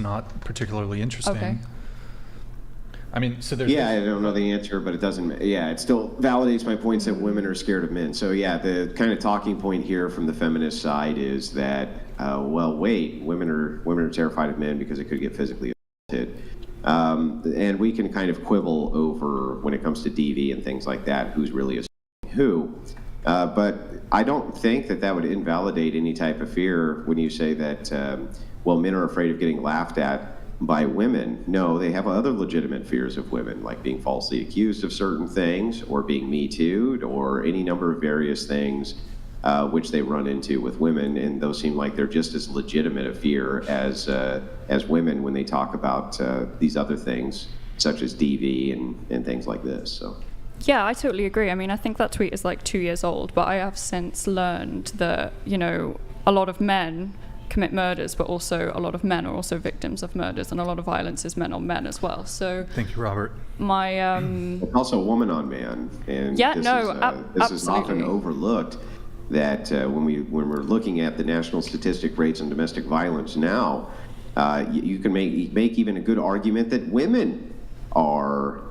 not particularly interesting. Okay. I mean, so there's... Yeah, I don't know the answer, but it doesn't, yeah, it still validates my points that women are scared of men. So yeah, the kind of talking point here from the feminist side is that, well, wait, women are terrified of men because it could get physically assaulted. And we can kind of quibble over, when it comes to DV and things like that, who's really assaulting who. But I don't think that would invalidate any type of fear when you say that, well, men are afraid of getting laughed at by women. No, they have other legitimate fears of women, like being falsely accused of certain things, or being Me Too'd, or any number of various things which they run into with women, and those seem like they're just as legitimate a fear as women when they talk about these other things, such as DV and things like this. So. Yeah, I totally agree. I mean, I think that tweet is like 2 years old, but I have since learned that, you know, a lot of men commit murders, but also a lot of men are also victims of murders, and a lot of violence is men on men as well. So thank you, Robert. My also woman on man, and yeah, this absolutely. is often overlooked. That when we're looking at the national statistic rates on domestic violence now, you can make even a good argument that women are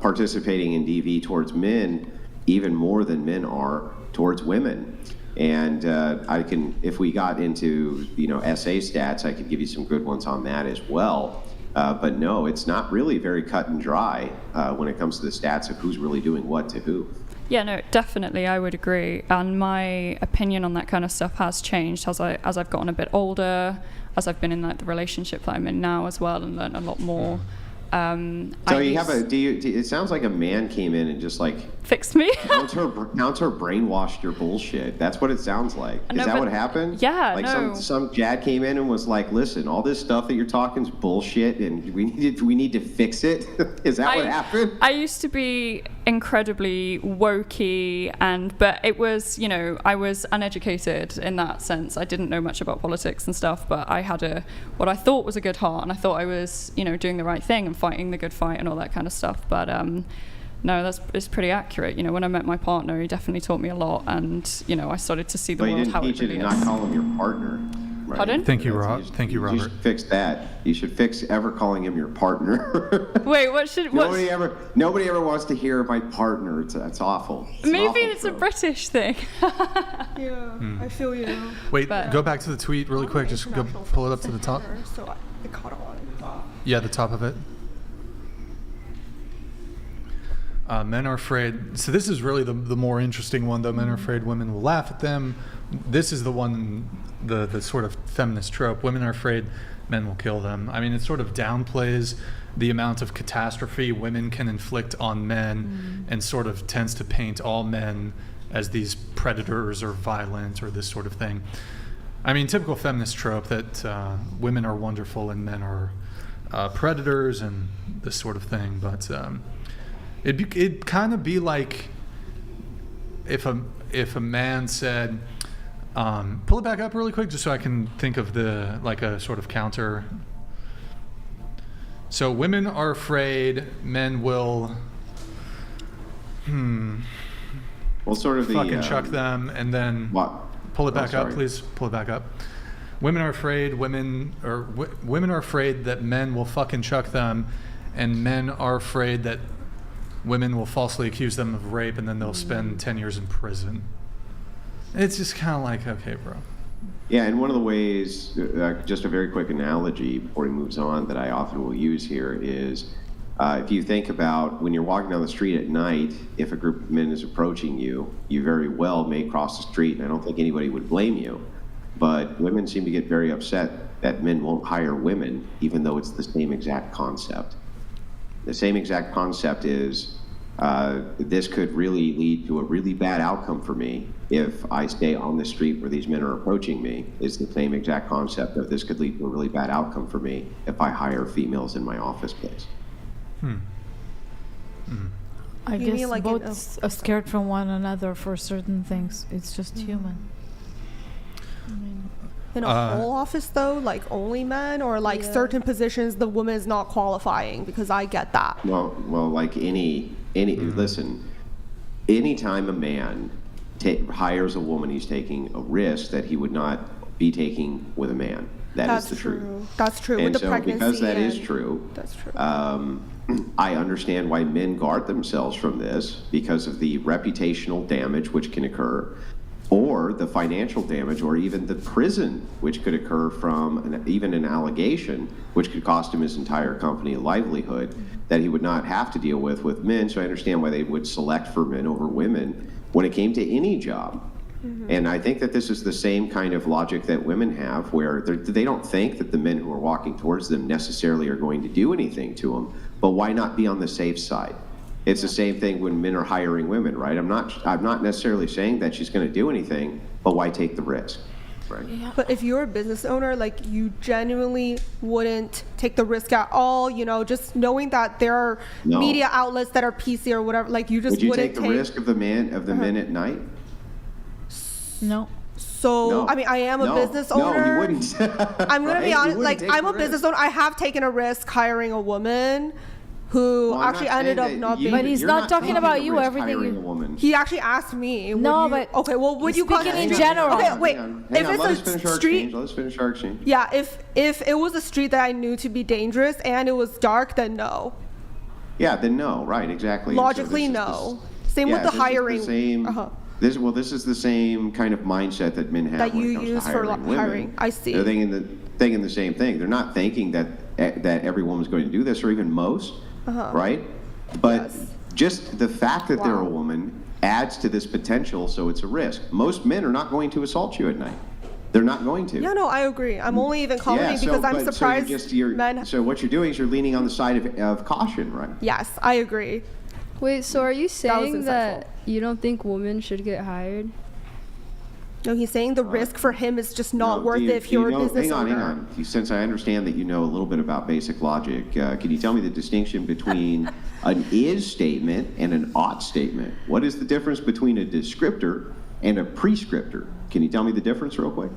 participating in DV towards men even more than men are towards women. And I can, if we got into, you know, SA stats, I could give you some good ones on that as well. But no, it's not really very cut and dry when it comes to the stats of who's really doing what to who. Yeah, no, definitely, I would agree. And my opinion on that kind of stuff has changed as I've gotten a bit older, as I've been in like the relationship that I'm in now as well, and learned a lot more. So it sounds like a man came in and just like fixed me. counter brainwashed your bullshit. That's what it sounds like. Is that what happened? Yeah, like no. some Jad came in and was like, listen, all this stuff that you're talking is bullshit, and we need to fix it. Is that what happened? I used to be incredibly wokey, but it was, you know, I was uneducated in that sense. I didn't know much about politics and stuff, but I had what I thought was a good heart, and I thought I was, you know, doing the right thing and fighting the good fight and all that kind of stuff. But no, it's pretty accurate. You know, when I met my partner, he definitely taught me a lot, and you know, I started to see the world how it really is. But he didn't teach you to not call him your partner. Right? Pardon? Thank you, Rob. Thank you, Robert. You should fix that. You should fix ever calling him your partner. Wait, nobody ever wants to hear my partner. It's awful. Maybe it's a British thing. Yeah, I feel you. Wait, go back to the tweet really quick. Just go pull it up to the top. So I caught on. Yeah, the top of it. Men are afraid. So this is really the more interesting one, though. Men are afraid women will laugh at them. This is the one, the sort of feminist trope. Women are afraid men will kill them. I mean, it sort of downplays the amount of catastrophe women can inflict on men, and sort of tends to paint all men as these predators or violent or this sort of thing. I mean, typical feminist trope that women are wonderful and men are predators and this sort of thing. But it'd kind of be like if a man said, pull it back up really quick just so I can think of a sort of counter. So women are afraid men will well, sort of fucking chuck them, and then what? Pull it back up, please. Pull it back up. Women are afraid that men will fucking chuck them, and men are afraid that women will falsely accuse them of rape, and then they'll spend 10 years in prison. It's just kind of like, okay, bro. Yeah, and one of the ways, just a very quick analogy before he moves on that I often will use here is, if you think about when you're walking down the street at night, if a group of men is approaching you, you very well may cross the street, and I don't think anybody would blame you. But women seem to get very upset that men won't hire women, even though it's the same exact concept. The same exact concept is, this could really lead to a really bad outcome for me if I stay on the street where these men are approaching me. It's the same exact concept of this could lead to a really bad outcome for me if I hire females in my office place. I You mean guess like both are scared from one another for certain things. It's just human. In a whole office though, like only men, or like certain positions the woman is not qualifying, because I get that. Well, like any listen, anytime a man hires a woman, he's taking a risk that he would not be taking with a man. That That's is the true. truth. That's true. And With the so pregnancy. because that is and- true, That's true. I understand why men guard themselves from this because of the reputational damage which can occur, or the financial damage, or even the prison which could occur from even an allegation which could cost him his entire company a livelihood that he would not have to deal with men. So I understand why they would select for men over women when it came to any job. And I think that this is the same kind of logic that women have, where they don't think that the men who are walking towards them necessarily are going to do anything to them, but why not be on the safe side? It's the same thing when men are hiring women, right? I'm not necessarily saying that she's going to do anything, but why take the risk, right? But if you're a business owner, like you genuinely wouldn't take the risk at all, you know, just knowing that there are No. media outlets that are PC or whatever, like you just Would you wouldn't take the risk of the men at night? No. So, No. I mean, I am a No. business owner. No, you wouldn't. I'm going to Right? be You honest, wouldn't like take I'm the a business risk. owner. I have taken a risk hiring a woman who Well, I'm actually not ended up saying not that you- being. But he's you're not talking taking about the you, risk everything hiring you- a woman. He actually asked me. would No, you- but okay. Well, would he's you speaking in consider- general. Okay, wait. Hang If on, let us it's finish a our street, exchange. Let us finish our exchange. yeah. If it was a street that I knew to be dangerous and it was dark, then no. Yeah, then no, right, exactly. And so Logically, this is no. the- Same yeah, with the this is hiring. same, Uh-huh. This is the same kind of mindset that men have That when you it comes use to for hiring women. hiring. I see. They're thinking the same thing. They're not thinking that every woman's going to do this, or even most, right? But Uh-huh. Yes. just the fact that they're a Wow. woman adds to this potential, so it's a risk. Most men are not going to assault you at night. They're not going to. Yeah, no, I agree. I'm only even commenting because I'm surprised men. So what you're doing is you're leaning on the side of caution, right? Yes, I agree. Wait, so are you saying insightful. that you don't think women should get hired? No, he's saying the risk for him is just not No, worth do it if you're a business hang on, owner. Hang on. Since I understand that you know a little bit about basic logic, can you tell me the distinction between an is statement and an ought statement? What is the difference between a descriptor and a prescriptor? Can you tell me the difference real quick?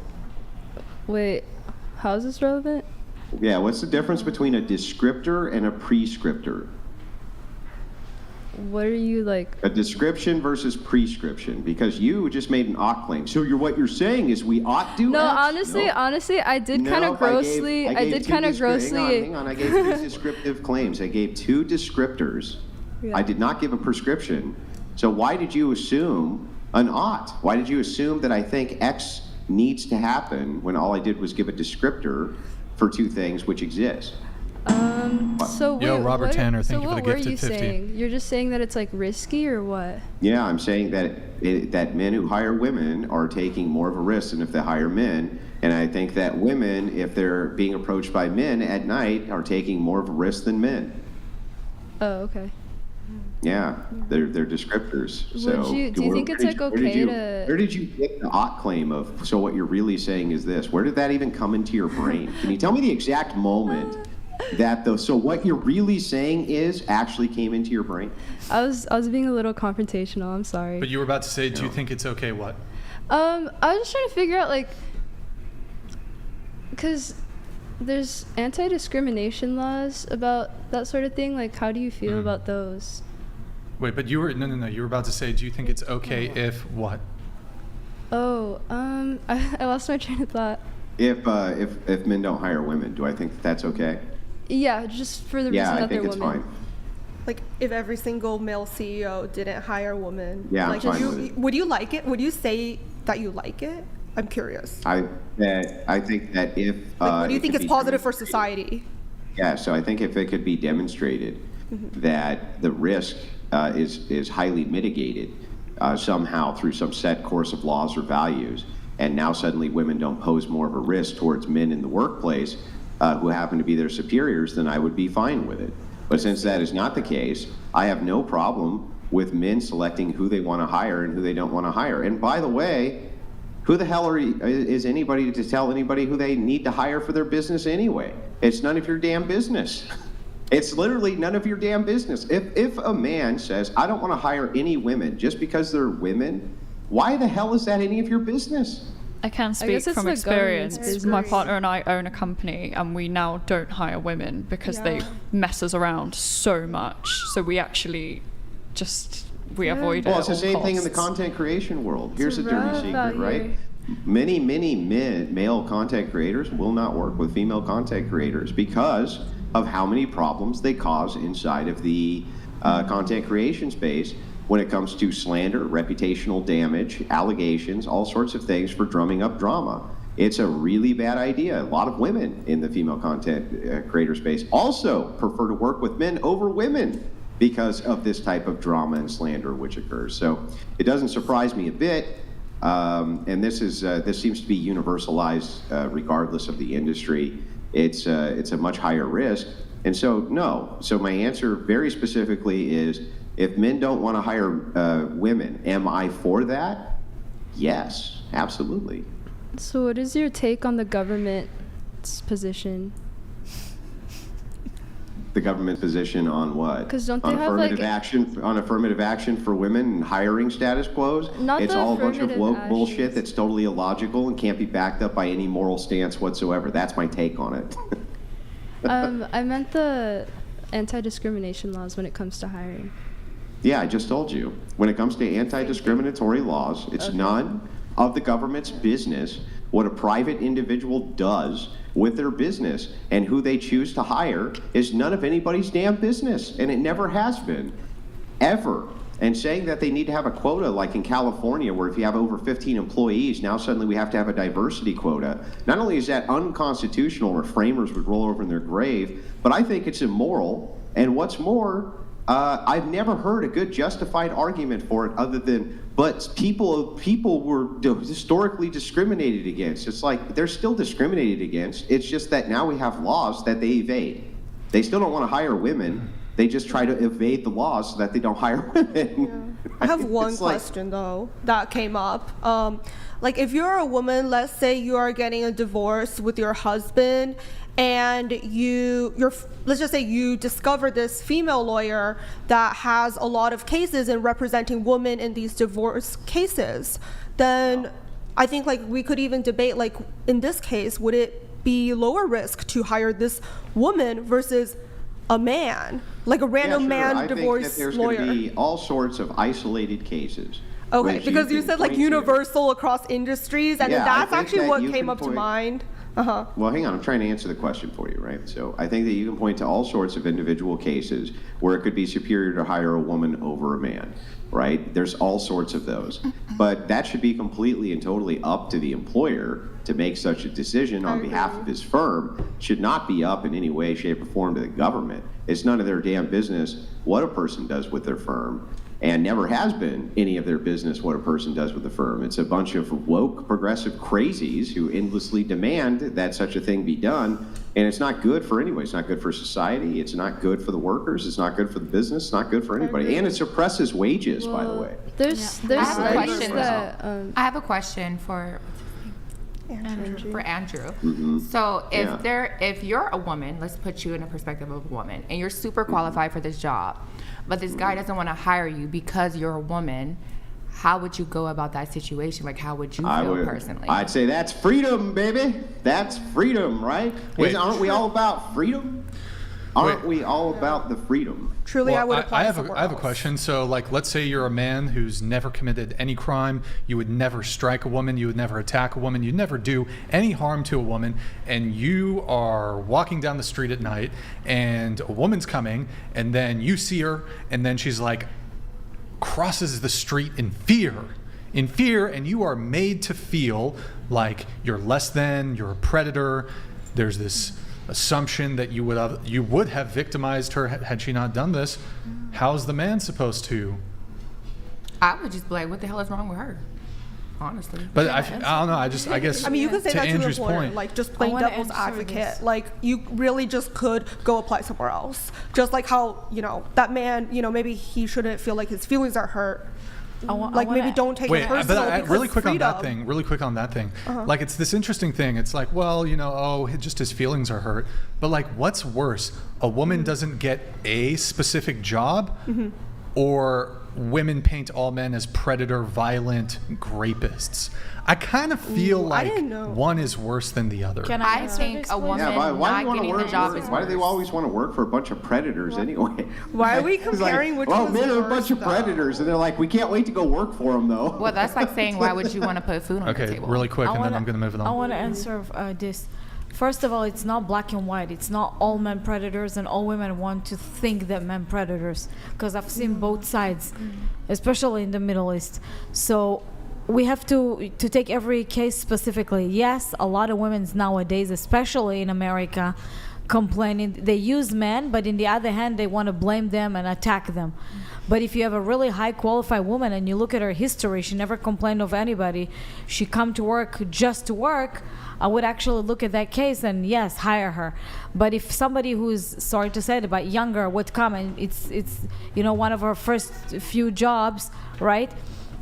Wait, how is this relevant? Yeah, what's the difference between a descriptor and a prescriptor? What are you like? A description versus prescription, because you just made an ought claim. So what you're saying is we ought do No, X? honestly, I did No, kind of grossly. I gave two kind of grossly. Hang on, I gave two descriptive claims. I gave two descriptors. Yeah. I did not give a prescription. So why did you assume an ought? Why did you assume that I think X needs to happen when all I did was give a descriptor for two things which exist? So Yo, wait, Robert what, Tanner, so thank you for what the were gifted you 50. saying? You're just saying that it's like risky or what? Yeah, I'm saying that men who hire women are taking more of a risk than if they hire men. And I think that women, if they're being approached by men at night, are taking more of a risk than men. Oh, okay. Yeah, they're descriptors. Would So you- do you think it's, like, okay to- Where did you get the ought claim of? So what you're really saying is this: where did that even come into your brain? Can you tell me the exact moment that so what you're really saying is actually came into your brain? I was being a little confrontational. I'm sorry. But you were about to say, do you think it's okay? What? I was just trying to figure out like, because there's anti-discrimination laws about that sort of thing. Like, how do you feel about those? Wait, but you were no. You were about to say, do you think it's okay if what? Oh, I lost my train of thought. If men don't hire women, do I think that's okay? Yeah, just for the Yeah, reason I that think they're it's women. fine. Like if every single male CEO didn't hire women, Yeah, I'm like fine with it. would you like it? Would you say that you like it? I'm curious. I think that if Like, what do you it think could is be positive for demonstrated- society? Yeah, so I think if it could be demonstrated that the risk is highly mitigated somehow through some set course of laws or values, and now suddenly women don't pose more of a risk towards men in the workplace who happen to be their superiors, then I would be fine with it. But since that is not the case, I have no problem with men selecting who they want to hire and who they don't want to hire. And by the way, who the hell is anybody to tell anybody who they need to hire for their business anyway? It's none of your damn business. It's literally none of your damn business. If a man says, I don't want to hire any women just because they're women, why the hell is that any of your business? I can speak guess it's from the experience. government's My business. partner and I own a company, and we now don't hire women because they mess us around so much. So we actually we avoid it. Well, it's the at all same thing in the costs. content creation world. Here's a rough dirty out secret, right? here. many male content creators will not work with female content creators because of how many problems they cause inside of the content creation space when it comes to slander, reputational damage, allegations, all sorts of things for drumming up drama. It's a really bad idea. A lot of women in the female content creator space also prefer to work with men over women because of this type of drama and slander which occurs. So it doesn't surprise me a bit. And this seems to be universalized regardless of the industry. It's a much higher risk. And so, no. So my answer very specifically is, if men don't want to hire women, am I for that? Yes, absolutely. So what is your take on the government's position? The government position on what? Because don't they on have, affirmative like- action on affirmative action for women and hiring status quos? Not It's the all a bunch of affirmative woke bullshit actions. that's totally illogical and can't be backed up by any moral stance whatsoever. That's my take on it. I meant the anti-discrimination laws when it comes to hiring. Yeah, I just told you. When it comes to anti-discriminatory laws, it's none of the government's business what a private individual does with their business, and who they choose to hire is none of anybody's damn business, and it never has been, ever. And saying that they need to have a quota like in California, where if you have over 15 employees, now suddenly we have to have a diversity quota. Not only is that unconstitutional, where framers would roll over in their grave, but I think it's immoral. And what's more, I've never heard a good justified argument for it other than, but people were historically discriminated against. It's like they're still discriminated against. It's just that now we have laws that they evade. They still don't want to hire women. They just try to evade the laws so that they don't hire women. I have one It's like- question though that came up. Like if you're a woman, let's say you are getting a divorce with your husband, and let's just say you discover this female lawyer that has a lot of cases in representing women in these divorce cases, then I think like we could even debate, like in this case, would it be lower risk to hire this woman versus a man, like a random Yeah, sure. man divorce I think that there's lawyer? going to be all sorts of isolated cases. Okay, which because you can said like point to. universal across industries, and Yeah, then I that's think actually that what you came can up to point- mind. Well, hang on. I'm trying to answer the question for you, right? So I think that you can point to all sorts of individual cases where it could be superior to hire a woman over a man, right? There's all sorts of those. But that should be completely and totally up to the employer to make such a decision on behalf of his firm. It should not be up in any way, shape, or form to the government. It's none of their damn business what a person does with their firm. And never has been any of their business what a person does with the firm. It's a bunch of woke, progressive crazies who endlessly demand that such a thing be done, and it's not good for anybody. It's not good for society. It's not good for the workers. It's not good for the business. It's not good for anybody. And it suppresses wages, by the way. There's I have a studies question. that I have a question for Andrew. So if you're a woman, let's put you in a perspective of a woman, and you're super qualified for this job, but this guy doesn't want to hire you because you're a woman, how would you go about that situation? Like, how would you feel personally? I'd say that's freedom, baby. That's freedom, right? Wait. Aren't we all about freedom? Aren't we all about the freedom? Truly, I would apply I have somewhere a else. question. So, like, let's say you're a man who's never committed any crime. You would never strike a woman. You would never attack a woman. You'd never do any harm to a woman. And you are walking down the street at night, and a woman's coming, and then you see her, and then she's like, crosses the street in fear, and you are made to feel like you're less than, you're a predator. There's this assumption that you would have victimized her had she not done this. How's the man supposed to? I would just be like, what the hell is wrong with her? Honestly. But I don't know. I guess. I mean, you could say to that to the Andrew's employer, point. like just plain wanna devil's answer advocate. this. Like you really just could go apply somewhere else. Just like how that man, maybe he shouldn't feel like his feelings are hurt. Like maybe don't take Wait, it personal. but because really quick freedom. on that thing. Like, it's this interesting thing. It's like, well, just his feelings are hurt. But like, what's worse? A woman doesn't get a specific job, or women paint all men as predator, violent rapists. I kind of feel Ooh, I like didn't know. one is worse than the other. Can I answer think this, a please? woman Yeah, why do not you getting want the to job work? is Why do they worse. always want to work for a bunch of predators anyway? Why are we It's like, comparing which well, one's men are a worse, bunch of though? predators, and they're like, we can't wait to go work for them, though. Well, that's like saying, why would you want to put food on the Okay, table? really quick, and then wanna- I'm going to move it I on. want to answer this. First of all, it's not black and white. It's not all men predators and all women want to think that men predators. Because I've seen both sides, especially in the Middle East. So we have to take every case specifically. Yes, a lot of women nowadays, especially in America, complaining they use men, but in the other hand, they want to blame them and attack them. But if you have a really high qualified woman and you look at her history, she never complained of anybody. She come to work just to work. I would actually look at that case and yes, hire her. But if somebody who's, sorry to say it, but younger would come and it's one of her first few jobs, right?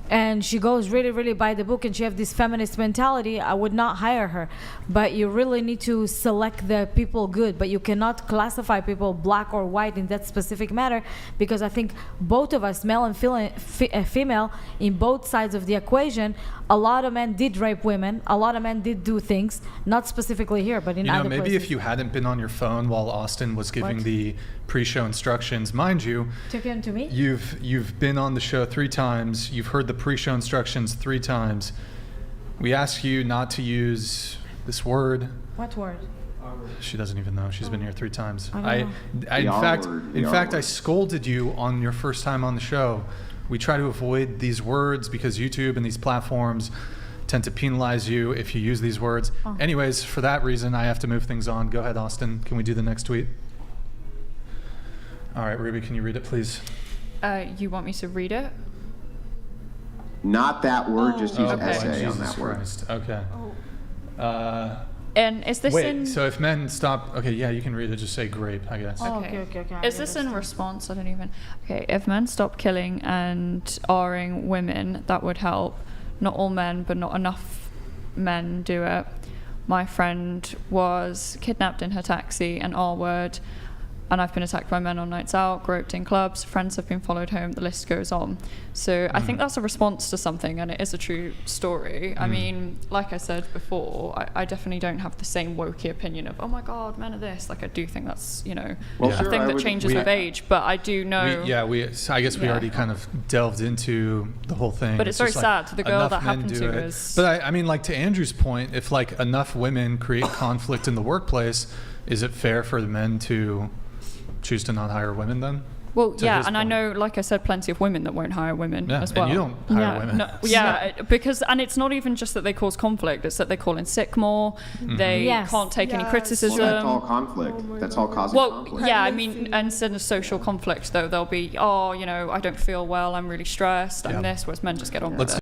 And she goes really, really by the book and she have this feminist mentality, I would not hire her. But you really need to select the people good, but you cannot classify people black or white in that specific matter, because I think both of us, male and female, in both sides of the equation, a lot of men did rape women, a lot of men did do things, not specifically here, but in You know, other maybe places. if you hadn't been on your phone while Austin was giving What? the pre-show instructions, mind you, Took him to me? you've been on the show 3 times. You've heard the pre-show instructions 3 times. We ask you not to use this word. What word? She doesn't even know. She's been here 3 times. I don't I know. in The R fact, word, the in R fact, I word. scolded you on your first time on the show. We try to avoid these words because YouTube and these platforms tend to penalize you if you use these words. Oh. Anyways, for that reason, I have to move things on. Go ahead, Austin. Can we do the next tweet? All right, Ruby, can you read it, please? You want me to read it? Not that word, just use Okay. essay on Jesus that word. Christ. Okay. And is this Wait, in? so if men stop, okay, yeah, you can read it. Just say grape, I guess. Oh, Okay. okay. Is this in response? I don't even. Okay, if men stop killing and R-ing women, that would help. Not all men, but not enough men do it. My friend was kidnapped in her taxi, an R-word, and I've been attacked by men on nights out, groped in clubs, friends have been followed home, the list goes on. So I think that's a response to something, and it is a true story. I mean, like I said before, I definitely don't have the same wokey opinion of, oh my God, men are this. Like, I do think that's, Well, a sure, thing I that would- changes we- with age, but I do know. I guess we Yeah. already kind of delved into the whole thing. But it's very just sad. The girl enough that men happened do to it. is- But I mean, like to Andrew's point, if like enough women create conflict in the workplace, is it fair for the men to choose to not hire women then? Well, To yeah, his and I point. know, like I said, plenty of women that won't hire women Yeah, as well. and you don't hire Yeah. women. No, yeah, because and it's not even just that they cause conflict; it's that they call in sick more. Mm-hmm. They Yes. can't take any Yes. criticism. Well, that's all conflict. That's all causing Well, conflict. yeah, I mean, Pregnancy. instead of social conflict, though, they'll be, I don't feel well, I'm really stressed, Yeah. I'm this, whereas men just get on with Let's it.